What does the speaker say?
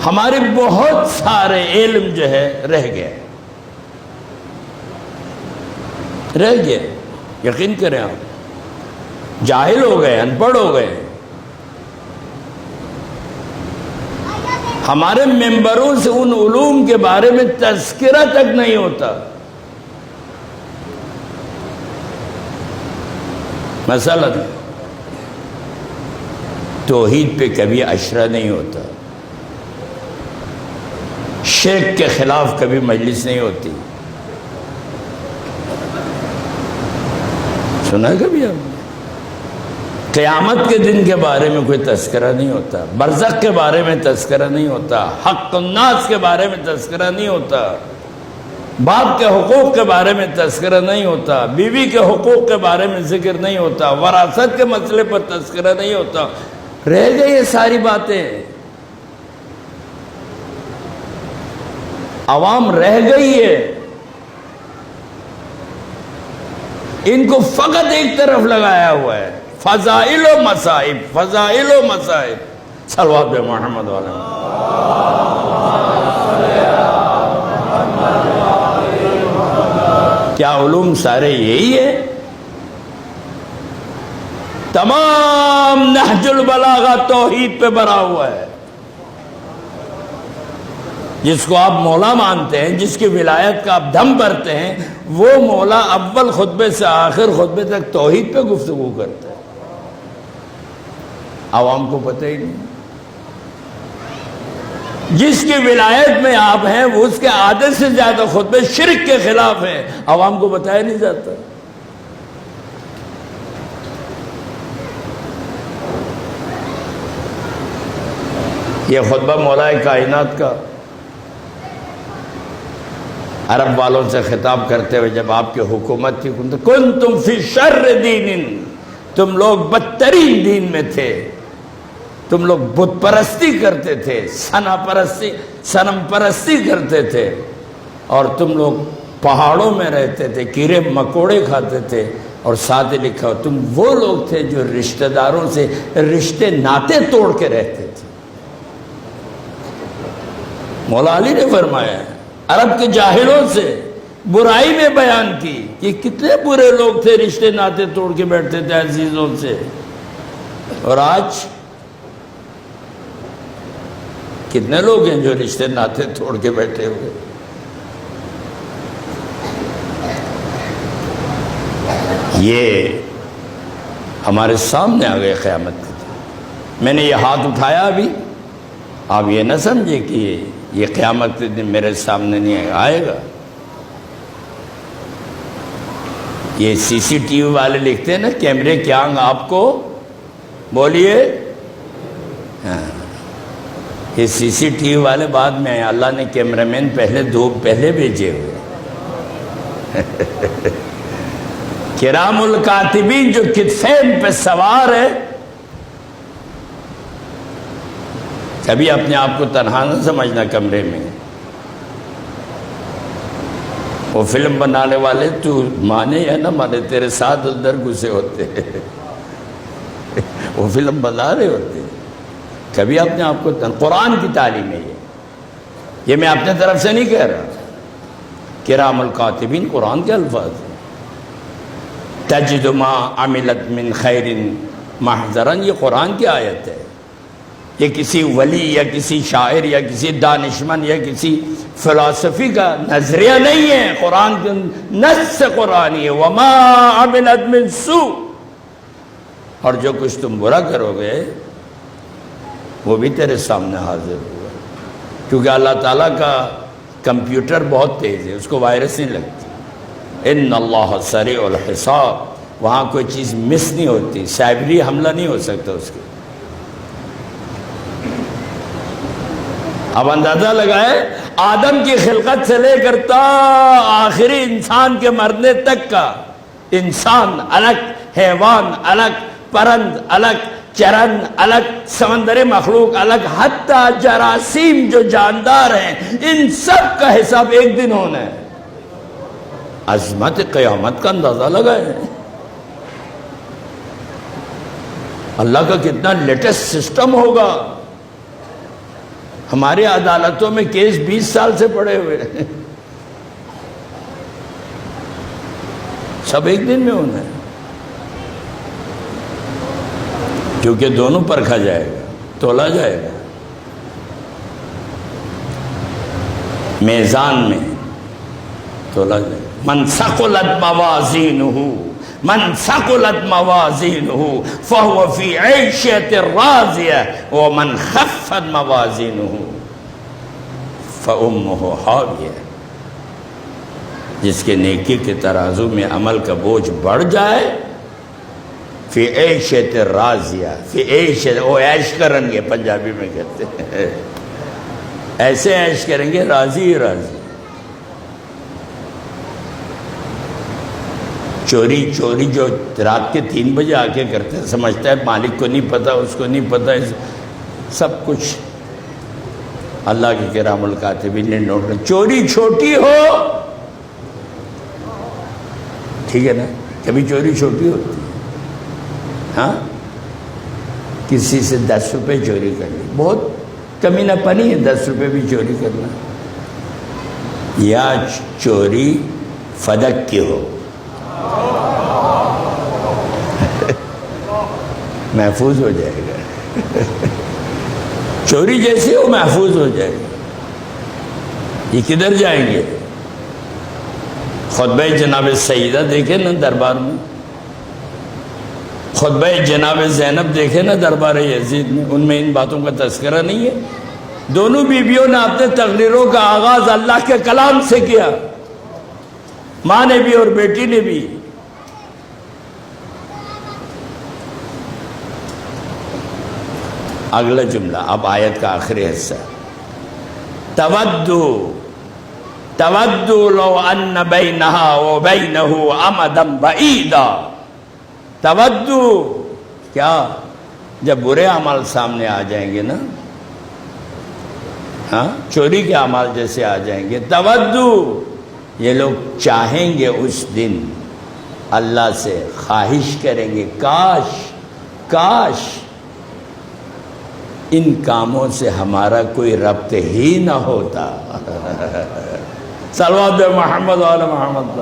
ہمارے بہت سارے علم جو ہے رہ گئے، یقین کریں آپ، جاہل ہو گئے، ان پڑھ ہو گئے۔ ہمارے ممبروں سے ان علوم کے بارے میں تذکرہ تک نہیں ہوتا۔ مثلا توحید پہ کبھی عشرہ نہیں ہوتا، شرک کے خلاف کبھی مجلس نہیں ہوتی، سنا کبھی آپ؟ قیامت کے دن کے بارے میں کوئی تذکرہ نہیں ہوتا، برزخ کے بارے میں تذکرہ نہیں ہوتا، حق الناس کے بارے میں تذکرہ نہیں ہوتا، باپ کے حقوق کے بارے میں تذکرہ نہیں ہوتا، بیوی کے حقوق کے بارے میں ذکر نہیں ہوتا، وراثت کے مسئلے پر تذکرہ نہیں ہوتا۔ رہ گئی یہ ساری باتیں، عوام رہ گئی ہے، ان کو فقط ایک طرف لگایا ہوا ہے، فضائل و مصائب، فضائل و مصائب۔ صلوات بے محمد والا۔ کیا علوم سارے یہی ہے؟ تمام نہج البلاغہ توحید پہ بھرا ہوا ہے۔ جس کو آپ مولا مانتے ہیں، جس کی ولایت کا آپ دم بھرتے ہیں، وہ مولا اول خطبے سے آخر خطبے تک توحید پہ گفتگو کرتا ہے۔ عوام کو پتہ ہی نہیں۔ جس کی ولایت میں آپ ہیں، وہ اس کے آدھے سے زیادہ خطبے شرک کے خلاف ہیں، عوام کو بتایا نہیں جاتا۔ یہ خطبہ مولا کائنات کا عرب والوں سے خطاب کرتے ہوئے جب آپ کی حکومت تھی، کنتم فی شر دین، تم لوگ بدترین دین میں تھے، تم لوگ بت پرستی کرتے تھے، صنم پرستی کرتے تھے، اور تم لوگ پہاڑوں میں رہتے تھے، کیڑے مکوڑے کھاتے تھے، اور ساتھ لکھا ہو تم وہ لوگ تھے جو رشتہ داروں سے رشتے ناطے توڑ کے رہتے تھے۔ مولا علی نے فرمایا عرب کے جاہلوں سے برائی میں بیان کی کہ کتنے برے لوگ تھے، رشتے ناطے توڑ کے بیٹھتے تھے عزیزوں سے، اور آج کتنے لوگ ہیں جو رشتے ناطے توڑ کے بیٹھے ہوئے۔ یہ ہمارے سامنے آ گئے قیامت کے دن۔ میں نے یہ ہاتھ اٹھایا ابھی، آپ یہ نہ سمجھے کہ یہ قیامت کے دن میرے سامنے نہیں آئے گا۔ یہ سی سی ٹی وی والے لکھتے ہیں نا، کیمرے کی آنکھ آپ کو، بولیے ہاں، یہ سی سی ٹی وی والے بعد میں آئے، اللہ نے کیمرہ مین پہلے بھیجے ہوئے۔ کرام الکاتبین جو کتفین پہ سوار ہے۔ کبھی اپنے آپ کو تنہا نہ سمجھنا کمرے میں۔ وہ فلم بنانے والے تو مانے یا نہ مانے تیرے ساتھ اندر گھسے ہوتے ہیں، وہ فلم بنا رہے ہوتے ہیں۔ کبھی اپنے آپ کو قرآن کی تعلیم ہے یہ میں اپنے طرف سے نہیں کہہ رہا، کرام الکاتبین قرآن کے الفاظ ہیں۔ تجد ما عملت من خیر محضرا، یہ قرآن کی آیت ہے۔ یہ کسی ولی یا کسی شاعر یا کسی دانشمند یا کسی فلسفی کا نظریہ نہیں ہے، قرآن کے نص قرآنی ہے۔ وما عملت من سوء، اور جو کچھ تم برا کرو گے وہ بھی تیرے سامنے حاضر ہوا، کیونکہ اللہ تعالیٰ کا کمپیوٹر بہت تیز ہے، اس کو وائرس نہیں لگتی۔ ان اللہ سریع الحساب، وہاں کوئی چیز مس نہیں ہوتی، سائبری حملہ نہیں ہو سکتا اس کے۔ اب اندازہ لگائے آدم کی خلقت سے لے کر تا آخری انسان کے مرنے تک کا، انسان الگ، حیوان الگ، پرند الگ، چرند الگ، سمندر مخلوق الگ، حتیٰ جراثیم جو جاندار ہیں، ان سب کا حساب ایک دن ہونا ہے۔ عظمت قیامت کا اندازہ لگائے، اللہ کا کتنا لیٹسٹ سسٹم ہوگا۔ ہمارے عدالتوں میں کیس 20 سال سے پڑے ہوئے ہیں، سب ایک دن میں ہونا ہے، کیونکہ دونوں پرکھا جائے گا، تولا جائے گا میزان میں، تولا جائے گا۔ من ثقلت موازینہ فہو فی عیشۃ راضیہ ومن خفت موازینہ فامہ ہاویہ۔ جس کے نیکی کے ترازو میں عمل کا بوجھ بڑھ جائے، فی عیشۃ راضیہ، فی عیشۃ، وہ عیش کریں گے پنجابی میں کہتے ہیں، ایسے عیش کریں گے راضی ہی راضی۔ چوری جو رات کے 3 بجے آ کے کرتے ہیں، سمجھتا ہے مالک کو نہیں پتا، اس کو نہیں پتا، سب کچھ اللہ کے کرام الکاتبین نے نوٹ کر۔ چوری چھوٹی ہو، ٹھیک ہے نا، کبھی چوری چھوٹی ہوتی ہے، ہاں، کسی سے 10 روپے چوری کر لی، بہت کمینہ پنی ہے 10 روپے بھی چوری کرنا، یا چوری فدق کی ہو، محفوظ ہو جائے گا، چوری جیسی ہو محفوظ ہو جائے گا۔ یہ کدھر جائیں گے؟ خطبہ جناب سیدہ دیکھیں نا دربار میں، خطبہ جناب زینب دیکھیں نا دربار یزید میں، ان میں ان باتوں کا تذکرہ نہیں ہے؟ دونوں بیویوں نے اپنے تقریروں کا آغاز اللہ کے کلام سے کیا، ماں نے بھی اور بیٹی نے بھی۔ اگلا جملہ، اب آیت کا آخری حصہ، تودو لو ان بینہا و بینہ امدا بعیدا۔ تودو کیا؟ جب برے اعمال سامنے آ جائیں گے نا، ہاں، چوری کے اعمال جیسے آ جائیں گے، تودو، یہ لوگ چاہیں گے اس دن، اللہ سے خواہش کریں گے، کاش ان کاموں سے ہمارا کوئی ربط ہی نہ ہوتا۔ صلوات محمد و آل محمد۔